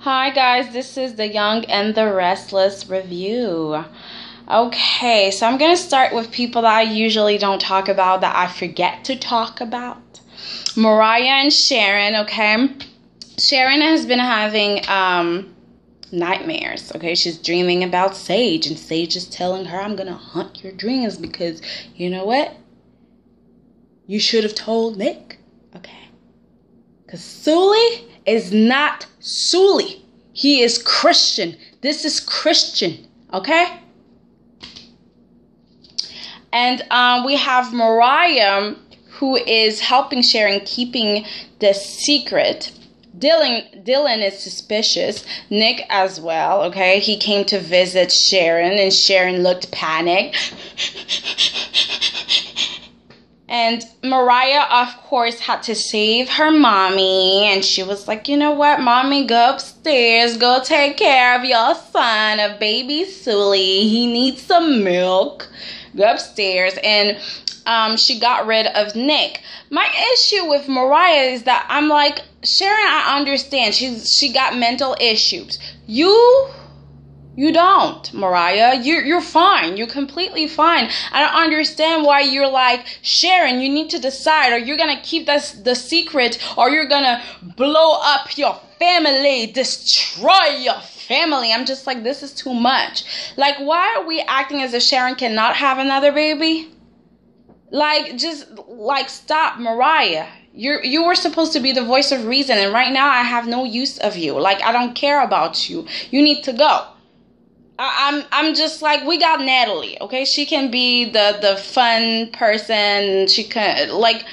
Hi guys, this is the Young and the Restless review. Okay, so I'm going to start with people that I usually don't talk about, that I forget to talk about. Mariah and Sharon, okay? Sharon has been having nightmares, okay? She's dreaming about Sage, and Sage is telling her, I'm going to haunt your dreams because, you know what? You should have told Nick, okay? Because Sully is not Sully. He is Christian. This is Christian, okay? And we have Mariah, who is helping Sharon keeping the secret. Dylan is suspicious. Nick as well, okay? He came to visit Sharon, and Sharon looked panicked. And Mariah, of course, had to save her mommy. And she was like, you know what, mommy, go upstairs. Go take care of your son, of baby Sully. He needs some milk. Go upstairs. And she got rid of Nick. My issue with Mariah is that I'm like, Sharon, I understand. She got mental issues. You don't, Mariah. You're fine. You're completely fine. I don't understand why you're like, Sharon, you need to decide. Are you going to keep the secret, or you're going to blow up your family, destroy your family? I'm just like, this is too much. Like, why are we acting as if Sharon cannot have another baby? Like, just, like, stop, Mariah. You were supposed to be the voice of reason, and right now I have no use of you. Like, I don't care about you. You need to go. I'm just like, we got Natalie, okay? She can be the fun person. She can, like,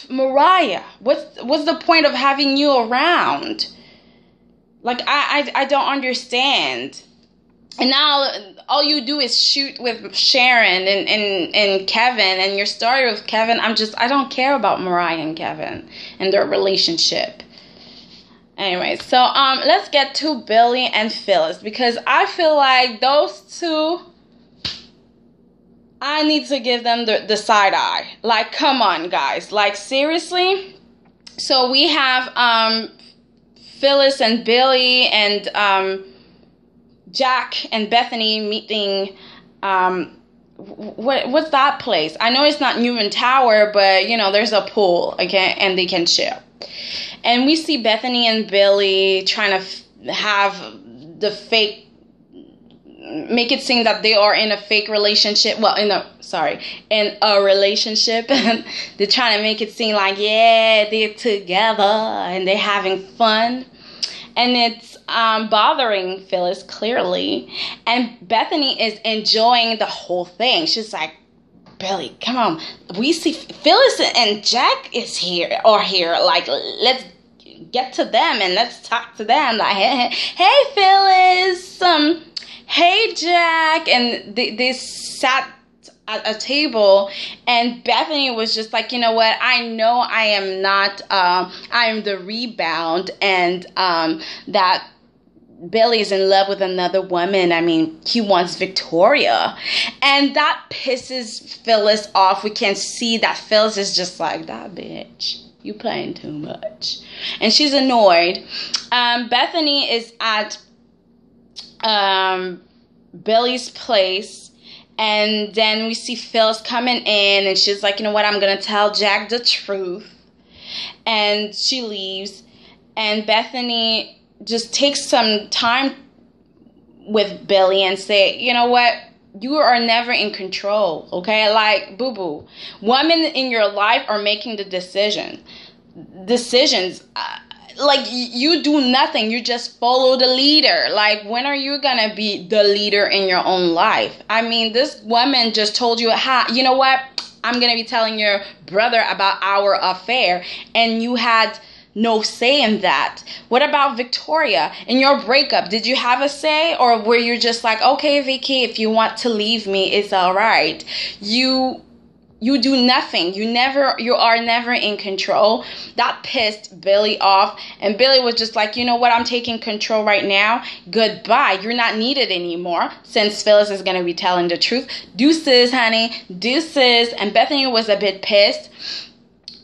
Mariah, what's the point of having you around? Like, I don't understand. And now all you do is shoot with Sharon and Kevin, and your story with Kevin. I don't care about Mariah and Kevin and their relationship. Anyway, so let's get to Billy and Phyllis, because I feel like those two, I need to give them the side eye. Like, come on, guys. Like, seriously? So we have Phyllis and Billy and Jack and Bethany meeting. What's that place? I know it's not Newman Tower, but, you know, there's a pool, okay, and they can chill. And we see Bethany and Billy trying to have the fake, make it seem that they are in a fake relationship. Well, in a relationship. They're trying to make it seem like, yeah, they're together and they're having fun. And it's bothering Phyllis, clearly. And Bethany is enjoying the whole thing. She's like, Billy, come on. We see Phyllis and Jack is here. Like, let's get to them and let's talk to them. Like, hey Phyllis, hey Jack. And they sat at a table, and Bethany was just like, you know what? I know I am not, I'm the rebound, and that Billy's in love with another woman. I mean, he wants Victoria. And that pisses Phyllis off. We can see that Phyllis is just like, that bitch, you playing too much. And she's annoyed. Bethany is at Billy's place. And then we see Phyllis coming in, and she's like, you know what? I'm going to tell Jack the truth. And she leaves. And Bethany just takes some time with Billy and say, you know what? You are never in control, okay? Like, boo-boo. Women in your life are making the decisions. Like, you do nothing. You just follow the leader. Like, when are you gonna be the leader in your own life? I mean, this woman just told you, you know what? I'm gonna be telling your brother about our affair. And you had no say in that. What about Victoria? In your breakup, did you have a say? Or were you just like, okay, Vicky, if you want to leave me, it's all right? You do nothing. You are never in control. That pissed Billy off. And Billy was just like, you know what? I'm taking control right now. Goodbye. You're not needed anymore, since Phyllis is going to be telling the truth. Deuces, honey. Deuces. And Bethany was a bit pissed.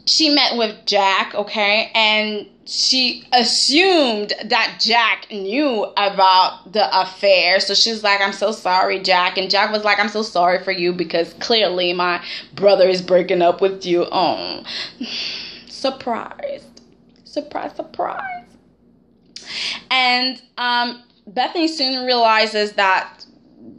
she met with Jack, okay, and she assumed that Jack knew about the affair. So she's like, I'm so sorry, Jack. And Jack was like, I'm so sorry for you because clearly my brother is breaking up with you. Oh, surprised. Surprise, surprise. And Bethany soon realizes that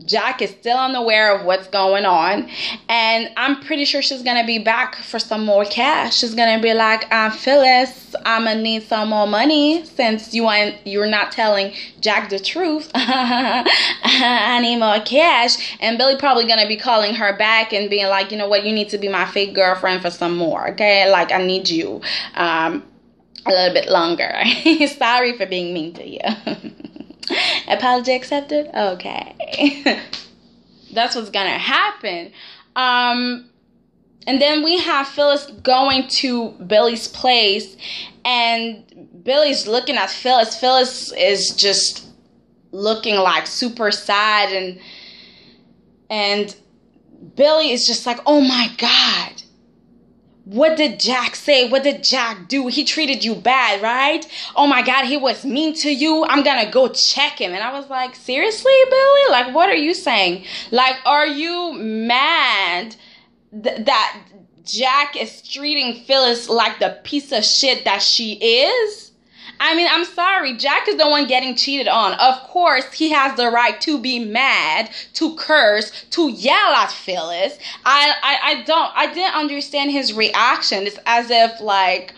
Jack is still unaware of what's going on, and I'm pretty sure she's gonna be back for some more cash. She's gonna be like, Phyllis, I'm gonna need some more money since you're not telling Jack the truth. I need more cash. And Billy probably gonna be calling her back and being like, you know what, you need to be my fake girlfriend for some more, okay? Like, I need you a little bit longer. Sorry for being mean to you. Apology accepted? Okay. That's what's gonna happen. And then we have Phyllis going to Billy's place, and Billy's looking at Phyllis. Phyllis is just looking like super sad, and Billy is just like, oh my God. What did Jack say? What did Jack do? He treated you bad, right? Oh my God, he was mean to you. I'm gonna go check him. And I was like, seriously, Billy? Like, what are you saying? Like, are you mad that Jack is treating Phyllis like the piece of shit that she is? I mean, I'm sorry. Jack is the one getting cheated on. Of course, he has the right to be mad, to curse, to yell at Phyllis. I didn't understand his reaction. It's as if, like,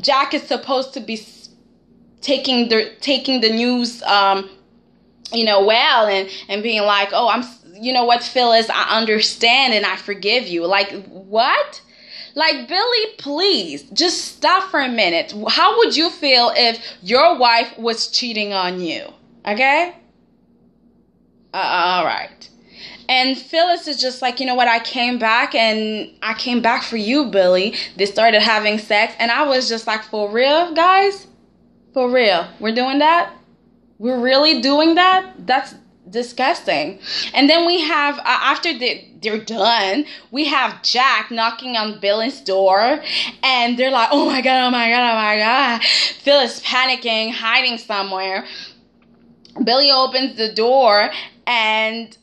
Jack is supposed to be taking the news, well, and being like, oh, you know what, Phyllis, I understand and I forgive you. Like, what? Like, Billy, please, just stop for a minute. How would you feel if your wife was cheating on you? Okay? All right. And Phyllis is just like, you know what, I came back for you, Billy. They started having sex, and I was just like, for real, guys? For real? We're doing that? We're really doing that? That's disgusting. And then we have, after they're done, we have Jack knocking on Billy's door, and they're like, oh my God, oh my God, oh my God. Phyllis panicking, hiding somewhere. Billy opens the door, and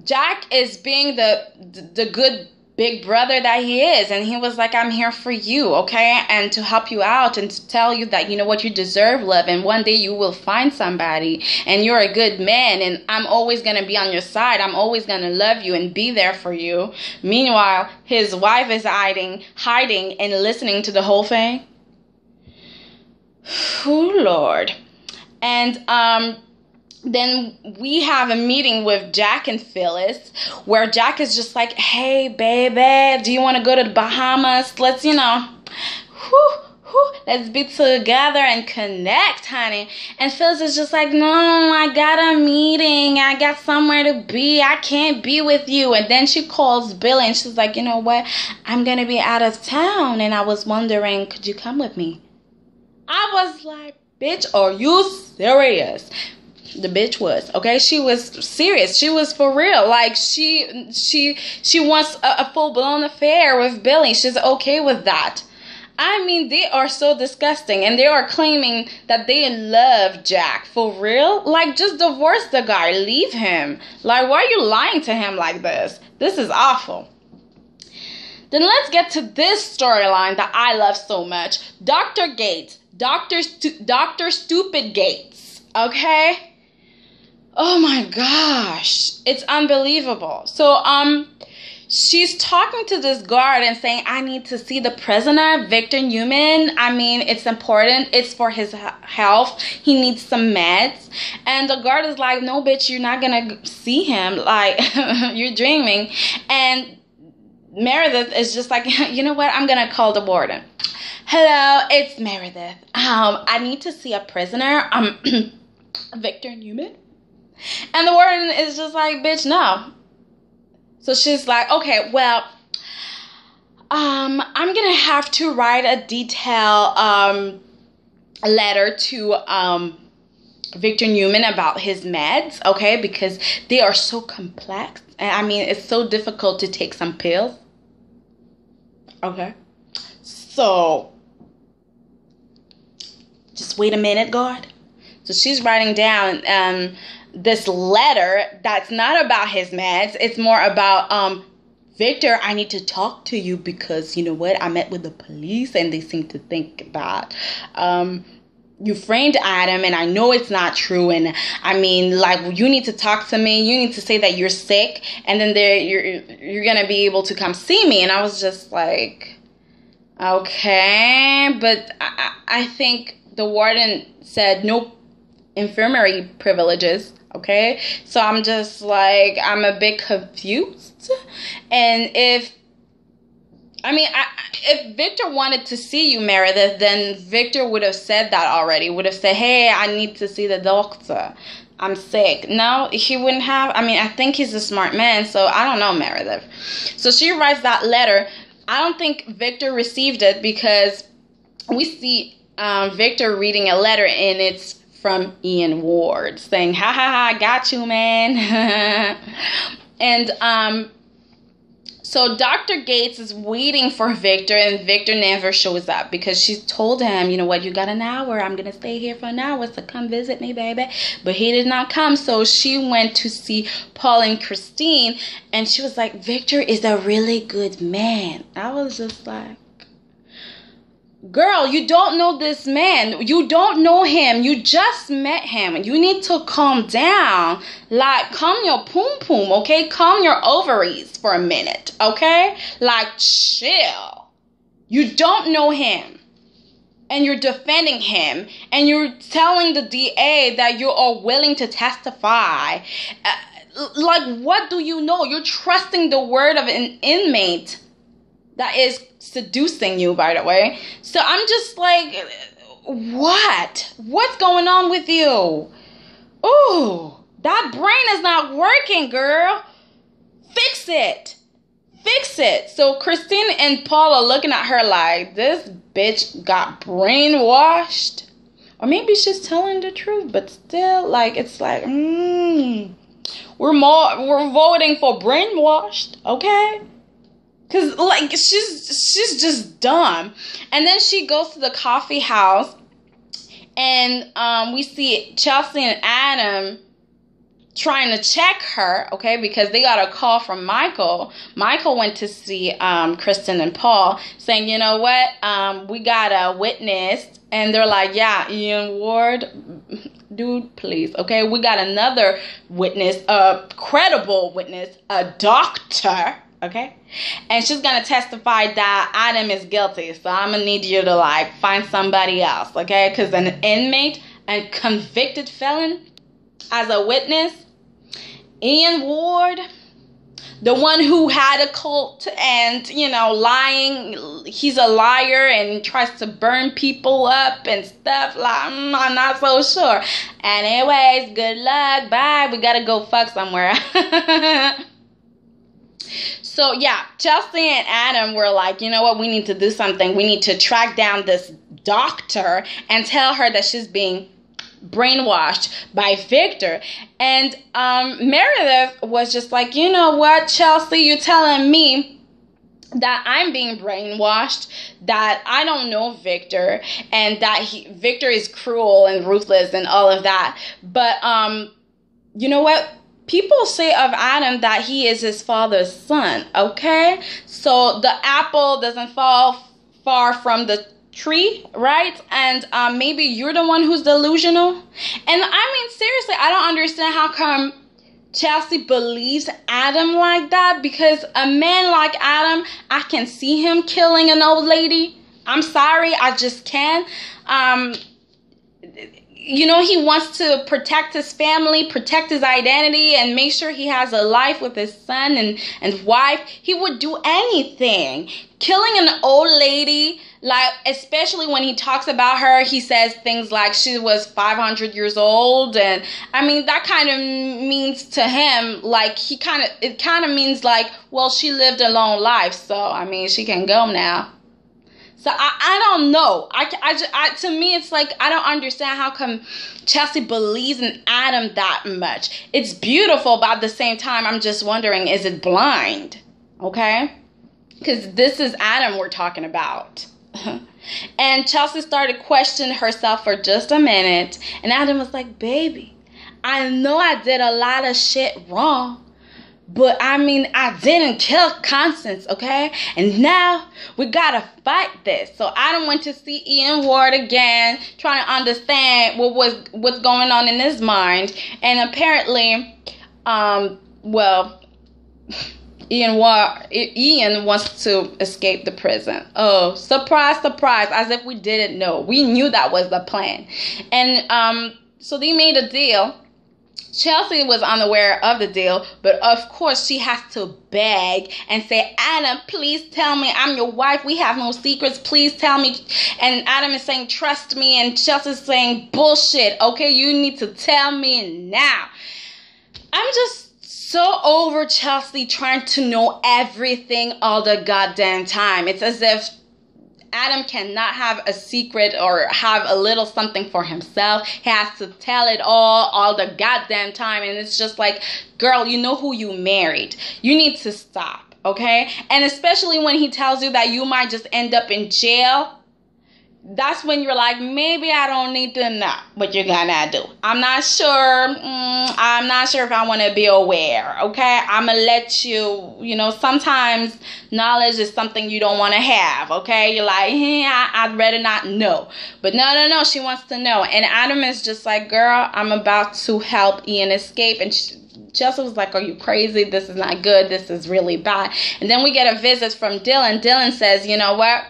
Jack is being the good big brother that he is, and he was like, I'm here for you, okay, and to help you out and to tell you that, you know what, you deserve love, and one day you will find somebody, and you're a good man, and I'm always gonna be on your side. I'm always gonna love you and be there for you. Meanwhile, his wife is hiding and listening to the whole thing. Oh Lord. And then we have a meeting with Jack and Phyllis, where Jack is just like, hey, baby, do you want to go to the Bahamas? Let's, let's be together and connect, honey. And Phyllis is just like, no, I got a meeting. I got somewhere to be. I can't be with you. And then she calls Billy, and she's like, you know what? I'm going to be out of town, and I was wondering, could you come with me? I was like, bitch, are you serious? The bitch was, okay? She was serious. She was for real. Like, she wants a full-blown affair with Billy. She's okay with that. I mean, they are so disgusting, and they are claiming that they love Jack. For real? Like, just divorce the guy. Leave him. Like, why are you lying to him like this? This is awful. Then let's get to this storyline that I love so much. Dr. Gates. Dr. Stupid Gates. Okay? Oh my gosh, it's unbelievable. So, she's talking to this guard and saying, I need to see the prisoner, Victor Newman. I mean, it's important. It's for his health. He needs some meds. And the guard is like, no, bitch, you're not going to see him. Like, you're dreaming. And Meredith is just like, you know what? I'm going to call the warden. Hello, it's Meredith. I need to see a prisoner, Victor Newman. And the warden is just like, bitch, no. So she's like, okay, well, I'm going to have to write a detailed letter to Victor Newman about his meds, okay, because they are so complex. And I mean, it's so difficult to take some pills. Okay. So, just wait a minute, God. So she's writing down this letter that's not about his meds. It's more about, Victor, I need to talk to you because, you know what, I met with the police and they seem to think that you framed Adam, and I know it's not true. And I mean, like, you need to talk to me. You need to say that you're sick, and then you're gonna be able to come see me. And I was just like, okay, but I think the warden said no infirmary privileges. Okay, so I'm just like, I'm a bit confused. And if Victor wanted to see you, Meredith, then Victor would have said that already. Would have said, hey, I need to see the doctor. I'm sick. No, he wouldn't have. I mean, I think he's a smart man, so I don't know, Meredith. So she writes that letter. I don't think Victor received it because we see Victor reading a letter, and it's from Ian Ward saying, ha ha ha, I got you, man. And so Dr. Gates is waiting for Victor, and Victor never shows up because she told him, you know what, you got an hour. I'm going to stay here for an hour, so come visit me, baby. But he did not come, so she went to see Paul and Christine, and she was like, Victor is a really good man. I was just like, girl, you don't know this man. You don't know him. You just met him. You need to calm down. Like, calm your poom poom, okay? Calm your ovaries for a minute, okay? Like, chill. You don't know him. And you're defending him. And you're telling the DA that you are willing to testify. Like, what do you know? You're trusting the word of an inmate that is seducing you, by the way. So I'm just like, what? What's going on with you? Ooh, that brain is not working, girl. Fix it. Fix it. So Christine and Paul are looking at her like, this bitch got brainwashed. Or maybe she's telling the truth, but still, like, it's like, we're voting for brainwashed, okay? Because, like, she's just dumb. And then she goes to the coffee house, and we see Chelsea and Adam trying to check her, okay, because they got a call from Michael. Michael went to see Kristen and Paul, saying, you know what, we got a witness. And they're like, yeah, Ian Ward, dude, please, okay? We got another witness, a credible witness, a doctor, okay? And she's going to testify that Adam is guilty. So I'm going to need you to, like, find somebody else, okay? Because an inmate and convicted felon as a witness, Ian Ward, the one who had a cult and, you know, lying, he's a liar and tries to burn people up and stuff. Like, I'm not so sure. Anyways, good luck. Bye. We got to go fuck somewhere. So, yeah, Chelsea and Adam were like, you know what, we need to do something. We need to track down this doctor and tell her that she's being brainwashed by Victor. And Meredith was just like, you know what, Chelsea, you're telling me that I'm being brainwashed, that I don't know Victor, and that Victor is cruel and ruthless and all of that. But you know what? People say of Adam that he is his father's son, okay? So the apple doesn't fall far from the tree, right? And maybe you're the one who's delusional. And I mean, seriously, I don't understand how come Chelsea believes Adam like that, because a man like Adam, I can see him killing an old lady. I'm sorry, I just can't. You know, he wants to protect his family, protect his identity, and make sure he has a life with his son and wife. He would do anything. Killing an old lady, like, especially when he talks about her, he says things like she was 500 years old. And I mean, that kind of means to him, like, it kind of means like, well, she lived a long life. So, I mean, she can go now. So I don't know. To me, it's like, I don't understand how come Chelsea believes in Adam that much. It's beautiful, but at the same time, I'm just wondering, is it blind? Okay? because this is Adam we're talking about. And Chelsea started questioning herself for just a minute. And Adam was like, baby, I know I did a lot of shit wrong. But I mean, I didn't kill Constance, okay? And now we gotta fight this. So Adam went to see Ian Ward again, trying to understand what's going on in his mind. And apparently, Ian wants to escape the prison. Oh, surprise, surprise, as if we didn't know. We knew that was the plan. And so they made a deal. Chelsea was unaware of the deal, but of course she has to beg and say, Adam, please tell me I'm your wife. We have no secrets. Please tell me. And Adam is saying, trust me. And Chelsea's saying, bullshit. Okay, you need to tell me now. I'm just so over Chelsea trying to know everything all the goddamn time. It's as if Adam cannot have a secret or have a little something for himself. He has to tell it all the goddamn time. And it's just like, girl, you know who you married. You need to stop, okay? And especially when he tells you that you might just end up in jail. That's when you're like, maybe I don't need to know what you're gonna do. I'm not sure. I'm not sure if I want to be aware, okay? I'm gonna let you, sometimes knowledge is something you don't want to have, okay? You're like, I'd rather not know. But no, she wants to know. And Adam is just like, girl, I'm about to help Ian escape. And Chelsea was like, are you crazy? This is not good. This is really bad. And then we get a visit from Dylan. Dylan says, you know what?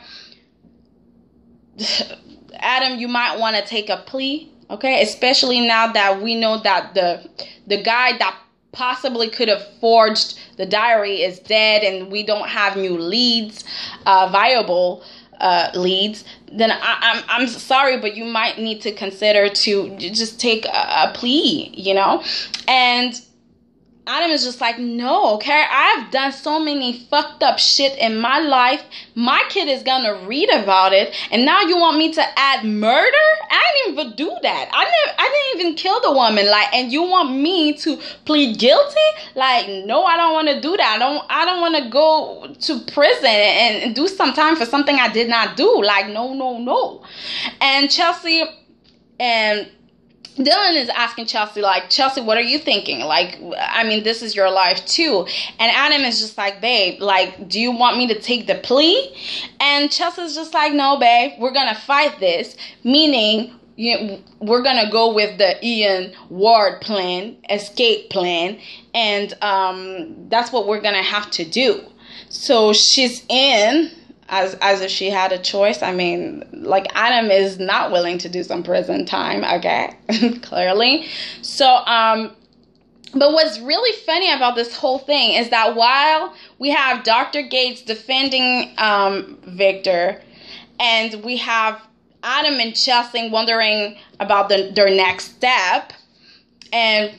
Adam, you might want to take a plea, okay? Especially now that we know that the guy that possibly could have forged the diary is dead and we don't have new leads, viable leads. Then I'm sorry, but you might need to consider to just take a plea, And Adam is just like, no, okay? I've done so many fucked up shit in my life. My kid is gonna read about it. And now you want me to add murder? I didn't even do that. I didn't even kill the woman. And you want me to plead guilty? No, I don't want to do that. I don't want to go to prison and do some time for something I did not do. No. And Chelsea and Dylan is asking Chelsea, Chelsea, what are you thinking? This is your life too. And Adam is just like, babe, do you want me to take the plea? And Chelsea's just like, no, babe, we're going to fight this. Meaning, we're going to go with the Ian Ward plan, escape plan. And that's what we're going to have to do. So she's in. As if she had a choice. Adam is not willing to do some prison time, okay? Clearly. So, but what's really funny about this whole thing is that while we have Dr. Gates defending Victor, and we have Adam and Chelsea wondering about their next step, and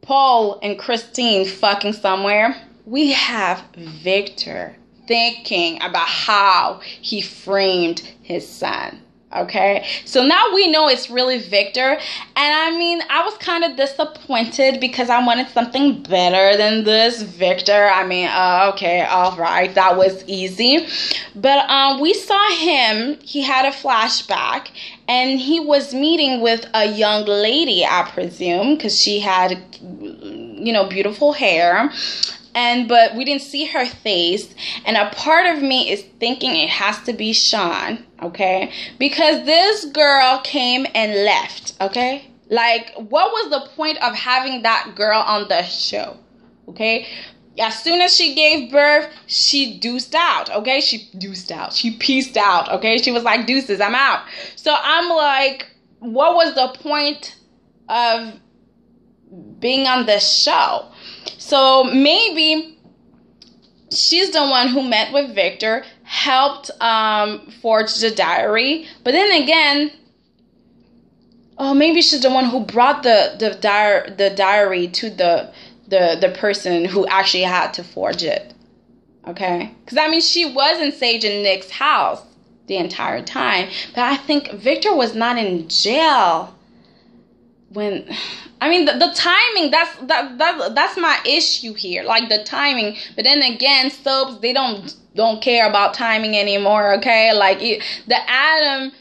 Paul and Christine fucking somewhere, we have Victor thinking about how he framed his son. Okay, so now we know it's really Victor. And I was kind of disappointed because I wanted something better than this. Victor, okay, all right, that was easy. But we saw him, he had a flashback, and he was meeting with a young lady, I presume, because she had, beautiful hair. But we didn't see her face. And a part of me is thinking it has to be Sean, okay? Because this girl came and left, okay? What was the point of having that girl on the show, okay? As soon as she gave birth, she deuced out, okay? She deuced out. She peaced out, okay? She was like, deuces, I'm out. So I'm like, what was the point of being on this show? So maybe she's the one who met with Victor, helped forge the diary. But then again, maybe she's the one who brought the diary to the person who actually had to forge it. Okay? Because, she was in Sage and Nick's house the entire time. But I think Victor was not in jail when, I mean, the timing, that's my issue here, like the timing. But then again, soaps, they don't care about timing anymore, okay? Like the Adam,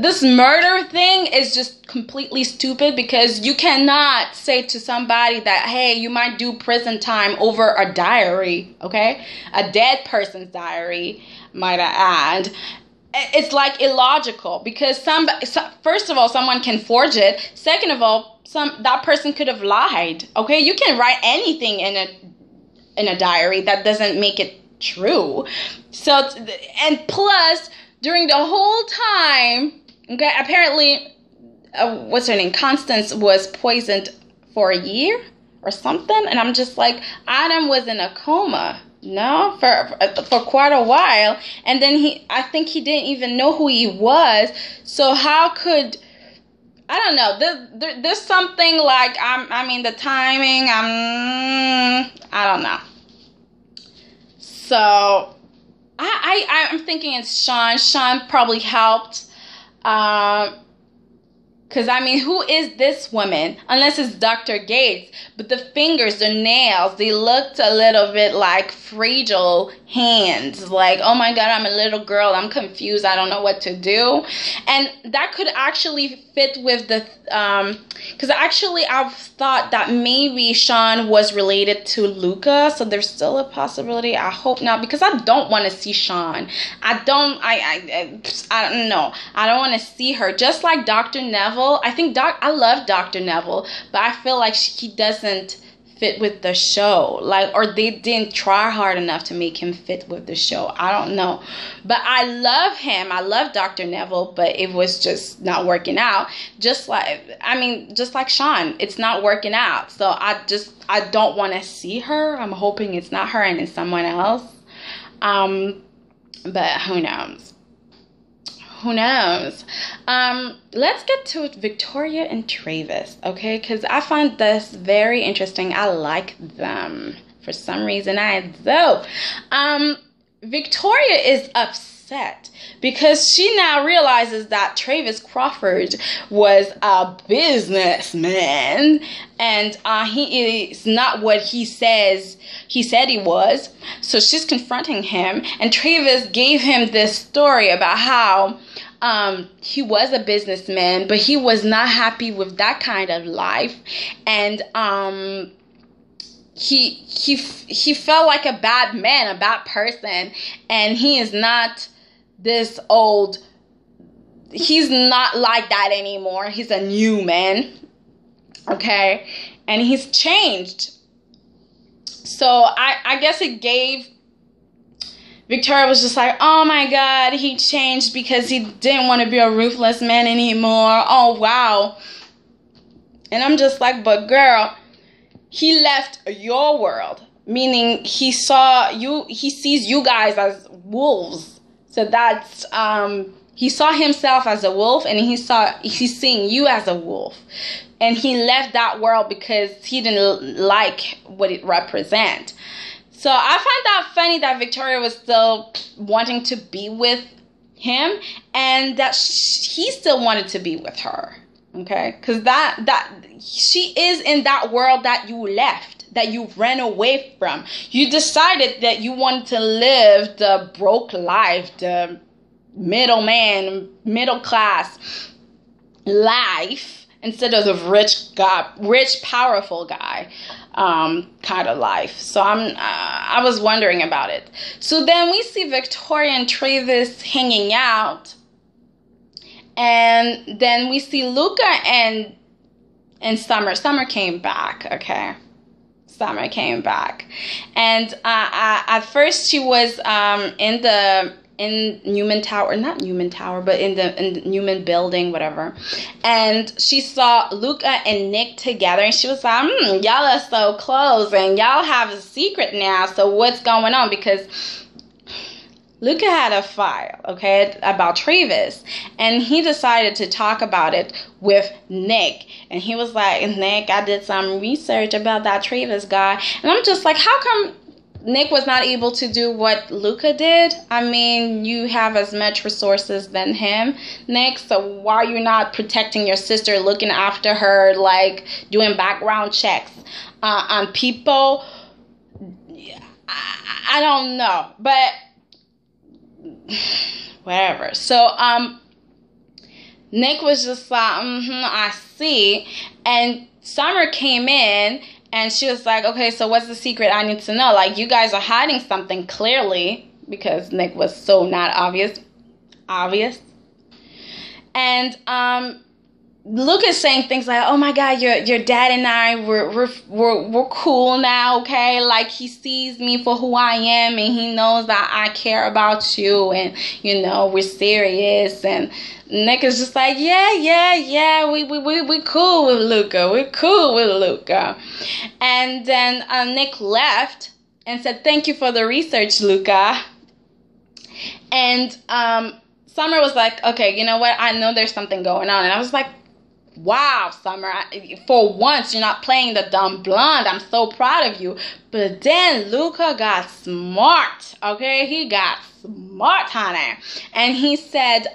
this murder thing is just completely stupid, because you cannot say to somebody that, hey, you might do prison time over a diary, okay? A dead person's diary, might I add. It's like illogical, because first of all, someone can forge it. Second of all, that person could have lied. Okay, you can write anything in a diary. That doesn't make it true. So, and plus, during the whole time, okay, apparently, what's her name? Constance was poisoned for a year or something, and I'm just like, Adam was in a coma. No, for quite a while, and then I think he didn't even know who he was. So how could, I don't know. There's something like the timing. I don't know. So I'm thinking it's Sean. Sean probably helped. Because, who is this woman? Unless it's Dr. Gates. But the fingers, the nails, they looked a little bit like fragile hands. Like, oh my God, I'm a little girl. I'm confused. I don't know what to do. And that could actually fit with the... Because actually, I've thought that maybe Sean was related to Luca. So there's still a possibility. I hope not. Because I don't want to see Sean. I don't know. I don't want to see her. Just like Dr. Neville. I love Dr. Neville, but I feel like he doesn't fit with the show, or they didn't try hard enough to make him fit with the show. I don't know, but I love him. I love Dr. Neville, but it was just not working out. Just like Sean, it's not working out. So I don't want to see her. I'm hoping it's not her and it's someone else. But who knows? Who knows? Let's get to Victoria and Travis, okay? Because I find this very interesting. I like them. For some reason, I do. Victoria is upset because she now realizes that Travis Crawford was a businessman, and he is not what he said he was. So she's confronting him, and Travis gave him this story about how he was a businessman, but he was not happy with that kind of life, and he felt like a bad man, a bad person, and he is not this old. He's not like that anymore. He's a new man, okay, and he's changed. So I guess it gave. Victoria was just like, oh my God, he changed because he didn't want to be a ruthless man anymore. Oh, wow. And I'm just like, but girl, he left your world. Meaning he sees you guys as wolves. So that's, he saw himself as a wolf, and he's seeing you as a wolf. And he left that world because he didn't like what it represents. So I find that funny that Victoria was still wanting to be with him, and that he still wanted to be with her. Okay, because that she is in that world that you left, that you ran away from. You decided that you wanted to live the broke life, the middle class life, instead of the rich, powerful guy kind of life. So I was wondering about it. So then we see Victoria and Travis hanging out, and then we see Luca and Summer. Summer came back. Okay, Summer came back, and at first she was in Newman Tower, not Newman Tower, but in the Newman building, whatever. And she saw Luca and Nick together, and she was like, y'all are so close, and y'all have a secret now, so what's going on? Because Luca had a file, okay, about Travis, and he decided to talk about it with Nick. And he was like, Nick, I did some research about that Travis guy. And I'm just like, how come Nick was not able to do what Luca did. I mean, you have as much resources than him, Nick, so why are you not protecting your sister, looking after her, like doing background checks on people? I don't know, but whatever. So Nick was just like, I see. And Summer came in and she was like, okay, so what's the secret? I need to know. Like, you guys are hiding something clearly, because Nick was so not obvious. And Luca's saying things like, oh my God, your dad and I, we're cool now, okay? Like, he sees me for who I am, and he knows that I care about you, and, you know, we're serious. And Nick is just like, yeah, we cool with Luca. We're cool with Luca. And then Nick left and said, thank you for the research, Luca. And Summer was like, okay, you know what? I know there's something going on. And I was like, wow, Summer, for once you're not playing the dumb blonde. I'm so proud of you. But then Luca got smart, okay? He got smart, honey. And he said,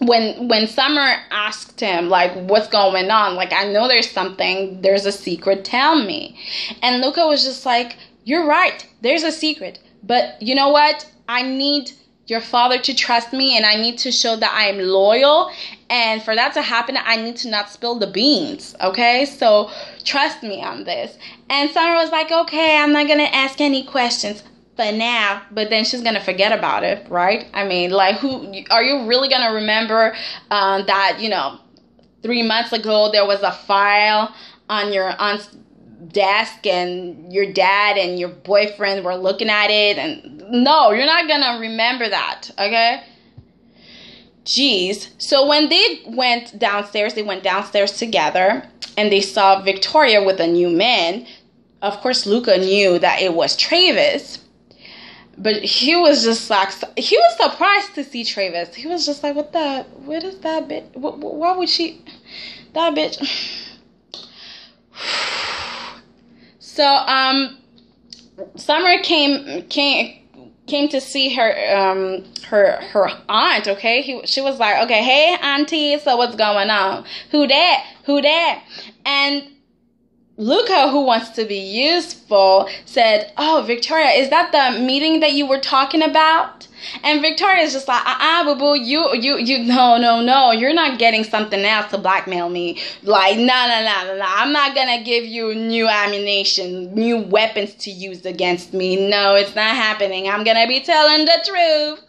when Summer asked him, like, what's going on? Like, I know there's something, there's a secret, tell me. And Luca was just like, you're right, there's a secret. But you know what? I need your father to trust me, and I need to show that I am loyal. And for that to happen, I need to not spill the beans, okay? So trust me on this. And Summer was like, okay, I'm not going to ask any questions for now. But then she's going to forget about it, right? I mean, like, who are you really going to remember that, you know, 3 months ago there was a file on your aunt's desk and your dad and your boyfriend were looking at it? And no, you're not gonna remember that, okay? Jeez. So when they went downstairs together, and they saw Victoria with a new man. Of course, Luca knew that it was Travis, but he was just like, he was surprised to see Travis. He was just like, what is that bitch? Why would she, that bitch? So Summer came to see her aunt, okay? She was like, okay, hey auntie, so what's going on? Who that? And Luca, who wants to be useful, said, oh, Victoria, is that the meeting that you were talking about? And Victoria's just like, boo-boo, you, no, you're not getting something else to blackmail me. Like, no, I'm not gonna give you new ammunition, new weapons to use against me. No, it's not happening. I'm gonna be telling the truth.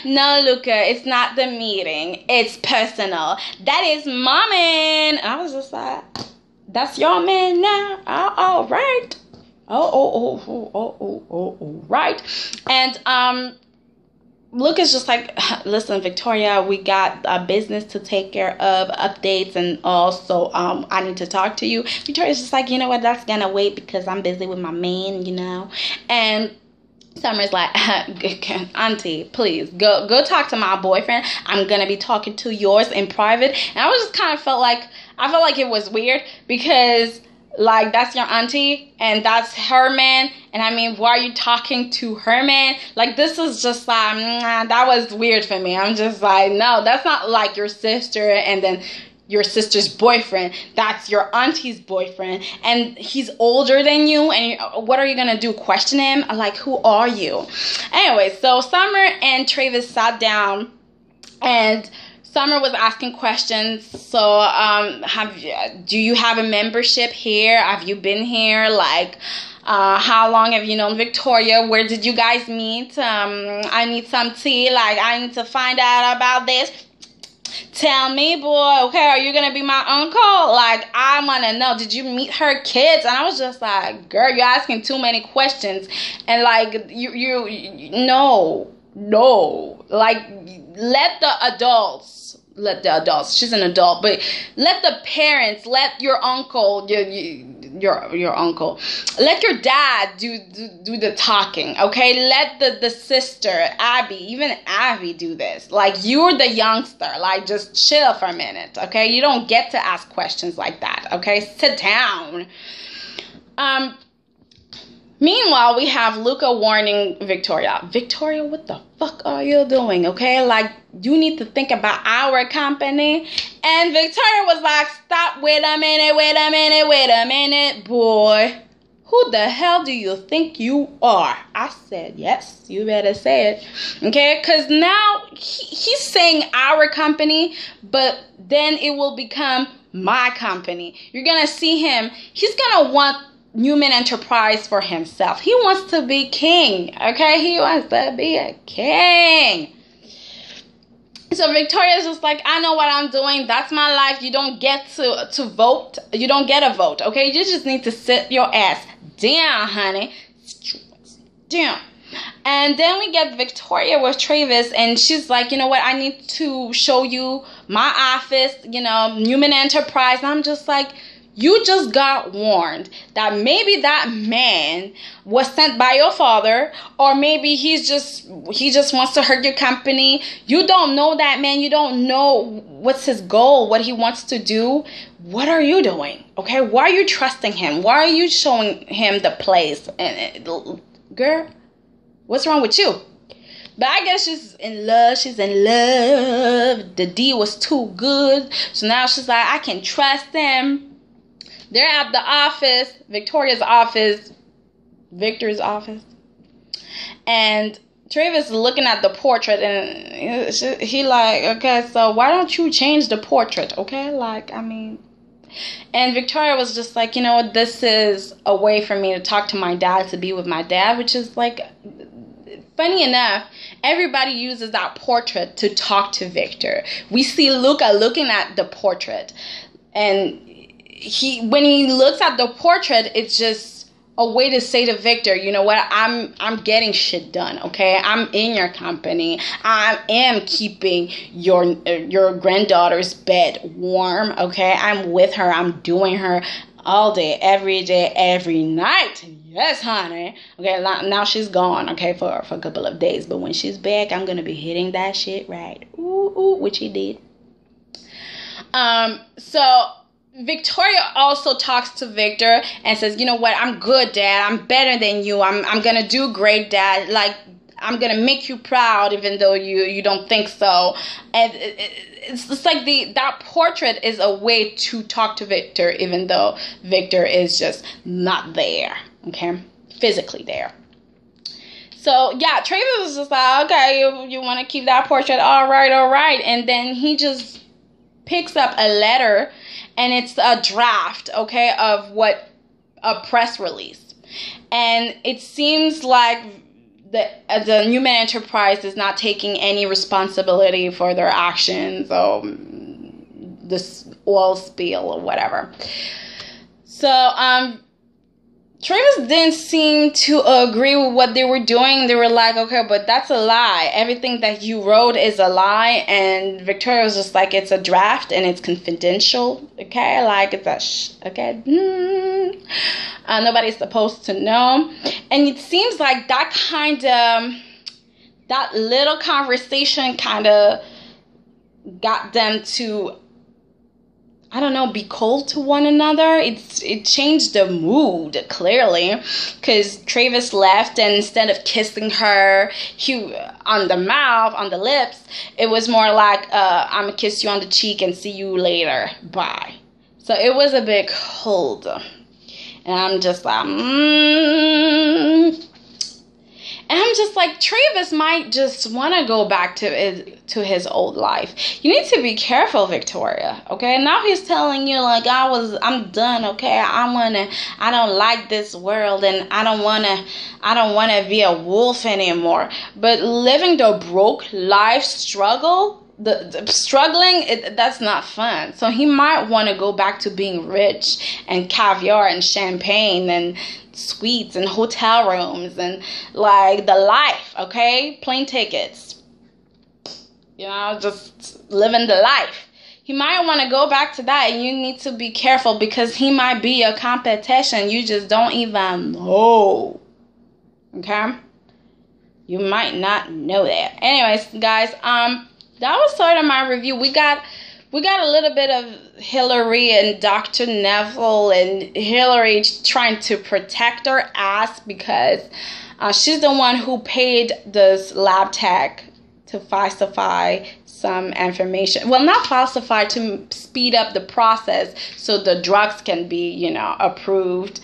No, Luca, it's not the meeting. It's personal. That is my man. I was just like, that's your man now? All right. Oh, right. And, Luca's just like, listen, Victoria, we got a business to take care of, updates and all, so I need to talk to you. Victoria's just like, you know what, that's gonna wait because I'm busy with my man, you know. And Summer's like, auntie, please, go talk to my boyfriend. I'm gonna be talking to yours in private. And I was just kind of felt like it was weird because, like, that's your auntie and that's her man. And I mean, why are you talking to her man? Like, this is just like, that was weird for me. I'm just like, no, that's not like your sister and then your sister's boyfriend. That's your auntie's boyfriend. And he's older than you. And what are you going to do? Question him? Like, who are you? Anyway, so Summer and Travis sat down and Summer was asking questions. So, do you have a membership here? Have you been here? Like, how long have you known Victoria? Where did you guys meet? I need some tea. Like, I need to find out about this. Tell me, boy. Okay, are you gonna be my uncle? Like, I wanna know. Did you meet her kids? And I was just like, girl, you're asking too many questions. And like, no. Like, let the adults. She's an adult, but let the parents, let your uncle, your uncle, let your dad do the talking, okay? Let the sister, even Abby do this. Like, you're the youngster. Like, just chill for a minute, okay? You don't get to ask questions like that, okay? Sit down. Meanwhile, we have Luca warning Victoria. Victoria, what the fuck are you doing? Okay, like, you need to think about our company. And Victoria was like, stop, wait a minute, boy. Who the hell do you think you are? I said, yes, you better say it. Okay, because now he's saying our company, but then it will become my company. You're going to see him. He's going to want Newman Enterprise for himself. He wants to be king. Okay, he wants to be a king. So Victoria's just like, I know what I'm doing. That's my life. You don't get to vote. You don't get a vote. Okay, you just need to sit your ass down, honey. Down. And then we get Victoria with Travis, and she's like, you know what? I need to show you my office, Newman Enterprise. And I'm just like, you just got warned that maybe that man was sent by your father, or maybe he just wants to hurt your company. You don't know that man. You don't know what's his goal, what he wants to do. What are you doing? Okay, why are you trusting him? Why are you showing him the place? And girl, what's wrong with you? But I guess she's in love. She's in love. The deal was too good, so now she's like, I can trust him. They're at the office, Victoria's office, Victor's office. And Travis is looking at the portrait, and he like, okay, so why don't you change the portrait, okay? Like, I mean. And Victoria was just like, you know what, this is a way for me to talk to my dad, to be with my dad, which is like, funny enough, everybody uses that portrait to talk to Victor. We see Luca looking at the portrait, and when he looks at the portrait, it's just a way to say to Victor, you know what, I'm getting shit done, okay? I'm in your company. I am keeping your granddaughter's bed warm, okay? I'm with her. I'm doing her all day, every night. Yes, honey. Okay, now she's gone, okay, for a couple of days. But when she's back, I'm going to be hitting that shit right. Ooh, which he did. So Victoria also talks to Victor and says, you know what, I'm good, Dad. I'm better than you. I'm going to do great, Dad. Like, I'm going to make you proud even though you don't think so. And it's like that portrait is a way to talk to Victor even though Victor is just not there, okay, physically there. So, yeah, Travis was just like, okay, you want to keep that portrait? All right. And then he just picks up a letter, and it's a draft, okay, of a press release. And it seems like the Newman Enterprise is not taking any responsibility for their actions or this oil spill or whatever. So, Travis didn't seem to agree with what they were doing. They were like, okay, but that's a lie. Everything that you wrote is a lie. And Victoria was just like, it's a draft and it's confidential. Okay, like it's okay. Nobody's supposed to know. And it seems like that little conversation kind of got them to, I don't know, be cold to one another. It changed the mood, clearly, because Travis left, and instead of kissing her on the mouth, on the lips, it was more like, I'm going to kiss you on the cheek and see you later. Bye. So it was a bit cold. And I'm just like, And I'm just like, Travis might just want to go back to his old life. You need to be careful, Victoria, okay? Now he's telling you, like, I'm done, okay? I don't like this world, and I don't want to be a wolf anymore. But living the broke life struggle, the struggling, that's not fun. So he might want to go back to being rich and caviar and champagne and suites and hotel rooms and like the life, okay? Plane tickets, just living the life. He might want to go back to that, and you need to be careful because he might be a competition you just don't even know, okay? You might not know that. Anyways, guys, that was sort of my review. We got we got a little bit of Hillary and Dr. Neville, and Hillary trying to protect her ass because she's the one who paid this lab tech to falsify some information. Well, not falsify, to speed up the process so the drugs can be, approved.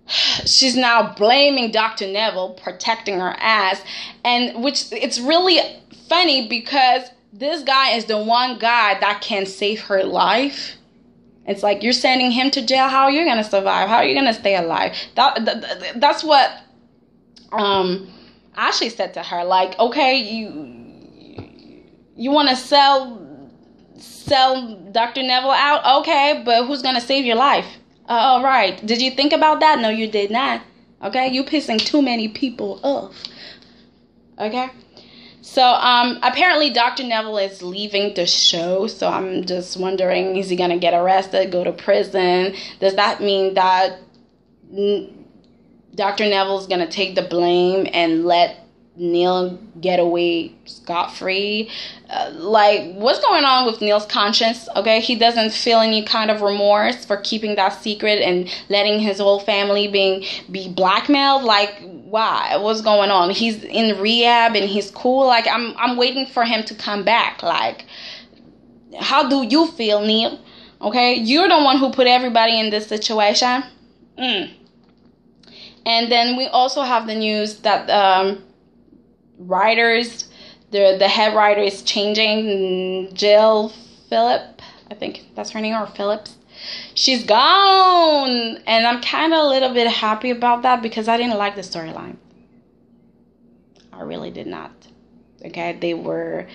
She's now blaming Dr. Neville, protecting her ass, and which it's really funny because this guy is the one guy that can save her life. It's like, you're sending him to jail. How are you going to survive? How are you going to stay alive? That's what Ashley said to her. Like, okay, you want to sell Dr. Neville out? Okay, but who's going to save your life? All right. Did you think about that? No, you did not. Okay, you pissing too many people off. Okay. So, apparently Dr. Neville is leaving the show, so I'm just wondering, is he going to get arrested, go to prison? Does that mean that Dr. Neville's going to take the blame and let Neil get away scot-free? What's going on with Neil's conscience? Okay, he doesn't feel any kind of remorse for keeping that secret and letting his whole family be blackmailed. Like, why? What's going on? He's in rehab and he's cool. Like, I'm waiting for him to come back. Like, how do you feel, Neil? Okay, you're the one who put everybody in this situation. And then we also have the news that writers, the head writer is changing. Jill Phillip, I think that's her name, or Phillips. She's gone, and I'm kind of a little bit happy about that because I didn't like the storyline. I really did not. Okay, they were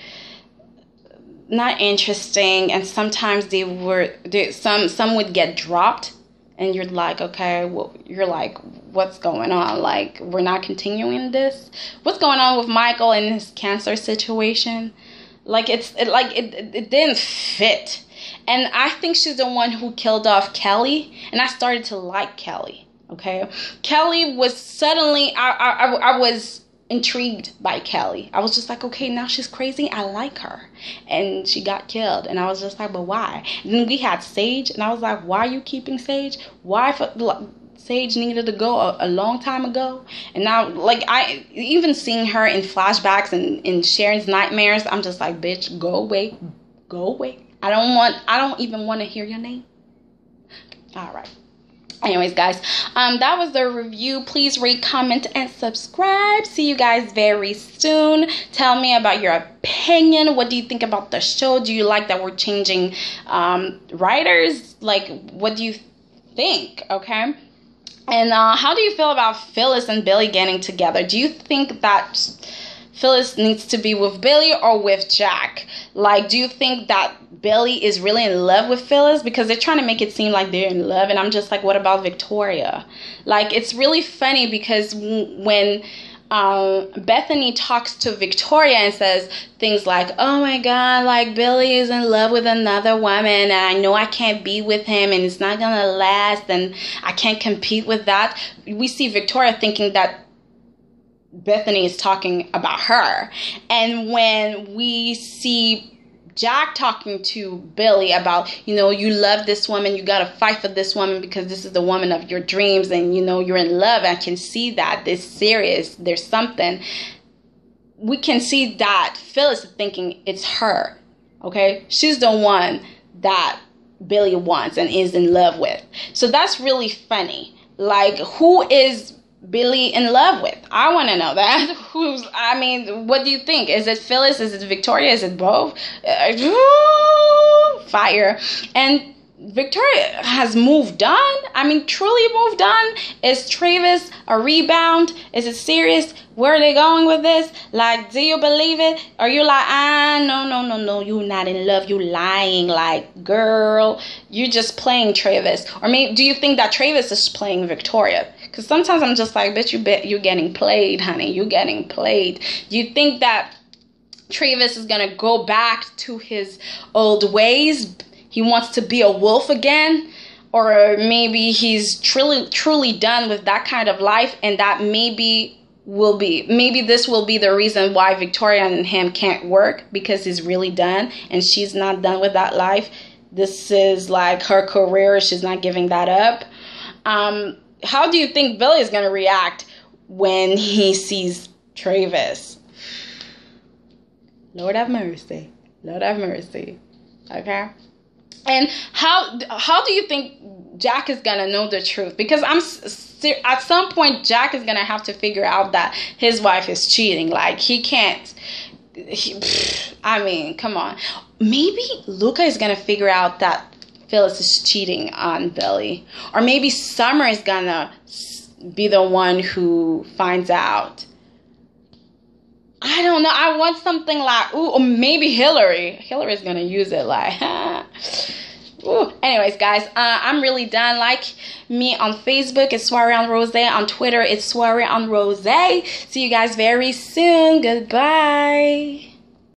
not interesting, and sometimes some would get dropped, and you're like, okay, well, you're like, what's going on? Like, we're not continuing this. What's going on with Michael and his cancer situation? Like, it didn't fit. And I think she's the one who killed off Kelly. And I started to like Kelly. Okay. Kelly was suddenly, I was intrigued by Kelly. I was just like, okay, now she's crazy. I like her. And she got killed. And I was just like, but why? And then we had Sage. And I was like, why are you keeping Sage? Why? Sage needed to go a long time ago. And now, like, I even seeing her in flashbacks and in Sharon's nightmares, I'm just like, bitch, go away. Go away. I don't even want to hear your name. All right. Anyways, guys, that was the review. Please rate, comment, and subscribe. See you guys very soon. Tell me about your opinion. What do you think about the show? Do you like that we're changing writers? Like, what do you think? Okay. And how do you feel about Phyllis and Billy getting together? Do you think that Phyllis needs to be with Billy or with Jack? Like, do you think that Billy is really in love with Phyllis? Because they're trying to make it seem like they're in love. And I'm just like, what about Victoria? Like, it's really funny because when Bethany talks to Victoria and says things like, oh my God, like, Billy is in love with another woman and I know I can't be with him and it's not gonna last and I can't compete with that. We see Victoria thinking that Bethany is talking about her. And when we see Jack talking to Billy about, you love this woman, you gotta fight for this woman because this is the woman of your dreams and, you're in love. I can see that it's serious. There's something. We can see that Phyllis is thinking it's her. Okay? She's the one that Billy wants and is in love with. So that's really funny. Like, who is Billy in love with? I want to know that. What do you think? Is it Phyllis? Is it Victoria? Is it both? Fire. And Victoria has moved on. Truly moved on. Is Travis a rebound? Is it serious? Where are they going with this? Like, do you believe it? Or you like, no, you're not in love. You lying. Like, girl, you're just playing Travis. Or maybe, do you think that Travis is playing Victoria? Because sometimes I'm just like, bitch, you're getting played, honey. You're getting played. Do you think that Travis is going to go back to his old ways? He wants to be a wolf again? Or maybe he's truly done with that kind of life and that maybe will be. Maybe this will be the reason why Victoria and him can't work, because he's really done and she's not done with that life. This is like her career. She's not giving that up. How do you think Billy is going to react when he sees Travis? Lord have mercy. Lord have mercy. Okay? And how do you think Jack is going to know the truth? Because at some point, Jack is going to have to figure out that his wife is cheating. Like, he can't. I mean, come on. Maybe Luca is going to figure out that Phyllis is cheating on Billy. Or maybe Summer is going to be the one who finds out. I don't know. I want something like, ooh, or maybe Hillary. Hillary's going to use it like, ooh. Anyways, guys, I'm really done. Like me on Facebook, it's Soiree on Rose. On Twitter, it's Soiree on Rose. See you guys very soon. Goodbye.